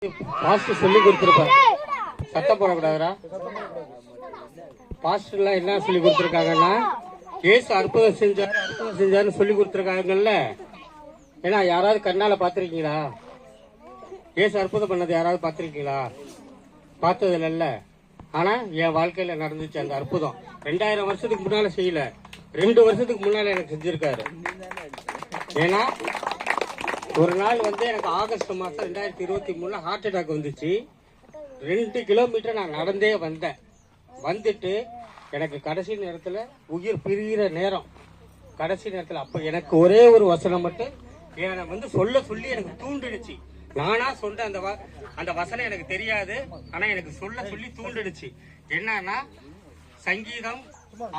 Pastor சொல்லி கொடுத்துருப்பாரு, சத்தம் போடக்கூடாதுரா. பாஸ்டர்லாம் என்ன சொல்லி கொடுத்துருக்காங்கன்னா, ஏசு அற்புதம் செஞ்சாருன்னு சொல்லி கொடுத்துருக்காங்கல்ல. ஏன்னா யாராவது கண்ணால பாத்திருக்கீங்களா? ஏசு அற்புதம் பண்ணது யாராவது பாத்திருக்கீங்களா? பார்த்தது இல்ல. ஆனா என் வாழ்க்கையில நடந்துச்சு அந்த அற்புதம். 2000 வருஷத்துக்கு முன்னால செய்யல, 2 வருஷத்துக்கு முன்னால எனக்கு செஞ்சிருக்காரு. ஏன்னா ஒரு நாள் எனக்கு ஆகஸ்ட் மாசம் 2023 ஹார்ட் அட்டாக் வந்துச்சு. 2 கிலோமீட்டர் நான் நடந்தே வந்தேன். வந்துட்டு எனக்கு கடைசி நேரத்துல உயிர் பிரிகிற நேரம், கடைசி நேரத்துல அப்ப எனக்கு ஒரே ஒரு வசனம் மட்டும் என்னை சொல்ல சொல்லி எனக்கு தூண்டிடுச்சு. நானா சொன்ன அந்த வசனம் எனக்கு தெரியாது, ஆனா எனக்கு சொல்ல சொல்லி தூண்டிடுச்சு. என்னன்னா சங்கீதம்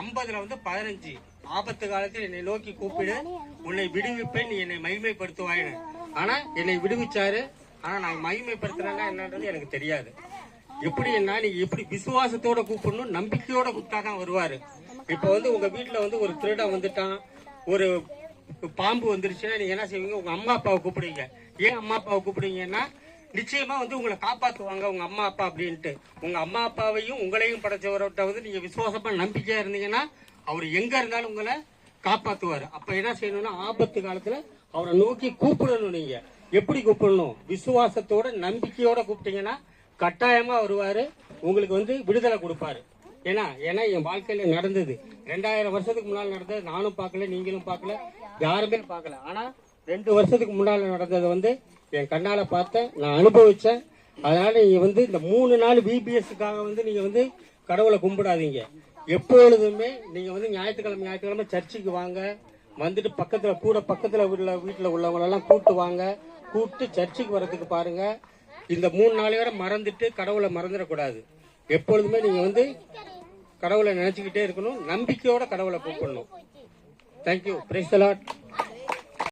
50 15, ஆபத்து காலத்தில் என்னை நோக்கி கூப்பிடு, உன்னை விடுவிப்பேன், நீ என்னை மகிமைப்படுத்துவாயின்னு. ஆனா என்னை விடுவிச்சாரு. ஆனா நான் மகிமைப்படுத்துறேன்னா என்னன்றது எனக்கு தெரியாது. எப்படின்னா நீங்க எப்படி விசுவாசத்தோட கூப்பிடணும், நம்பிக்கையோட கூப்பிட்டாதான் வருவாரு. இப்ப உங்க வீட்டுல ஒரு திருடன் வந்துட்டான், ஒரு பாம்பு வந்துருச்சுன்னா நீங்க என்ன செய்வீங்க? உங்க அம்மா அப்பாவை கூப்பிடுவீங்க. ஏன் அம்மா அப்பாவை கூப்பிடுவீங்கன்னா நிச்சயமா உங்களை காப்பாத்துவாங்க உங்க அம்மா அப்பா அப்படின்ட்டு. உங்க அம்மா அப்பாவையும் உங்களையும் படைச்சவர்கிட்ட நீங்க விசுவாசமா நம்பிக்கையா இருந்தீங்கன்னா அவர் எங்க இருந்தாலும் உங்களை காப்பாத்துவாரு. அப்ப என்ன செய்யணும்னா ஆபத்து காலத்துல அவரை நோக்கி கூப்பிடணும். நீங்க எப்படி கூப்பிடணும்? விசுவாசத்தோட நம்பிக்கையோட கூப்பிட்டீங்கன்னா கட்டாயமா வருவாரு, உங்களுக்கு விடுதலை கொடுப்பாரு. ஏன்னா என் வாழ்க்கையில நடந்தது 2000 வருஷத்துக்கு முன்னால் நடந்தது. நானும் பார்க்கல, நீங்களும் பார்க்கல, யாருமே பார்க்கல. ஆனா 2 வருஷத்துக்கு முன்னால நடந்தது என் கண்ணால பார்த்தேன், நான் அனுபவிச்சேன். அதனால நீங்க இந்த 3 நாள் VBSக்காக நீங்க கடவுளை கும்பிடாதீங்க. எப்பொழுதுமே நீங்க ஞாயிற்றுக்கிழமை சர்ச்சுக்கு வாங்க. வந்துட்டு பக்கத்துல வீட்டுல உள்ளவங்க எல்லாம் கூட்டு வாங்க. கூப்பிட்டு சர்ச்சுக்கு வர்றதுக்கு பாருங்க. இந்த 3 நாளையோட மறந்துட்டு கடவுளை மறந்துடக்கூடாது. எப்பொழுதுமே நீங்க கடவுளை நினைச்சுக்கிட்டே இருக்கணும், நம்பிக்கையோட கடவுளை கூப்பிடணும். தேங்க்யூ. Praise the Lord.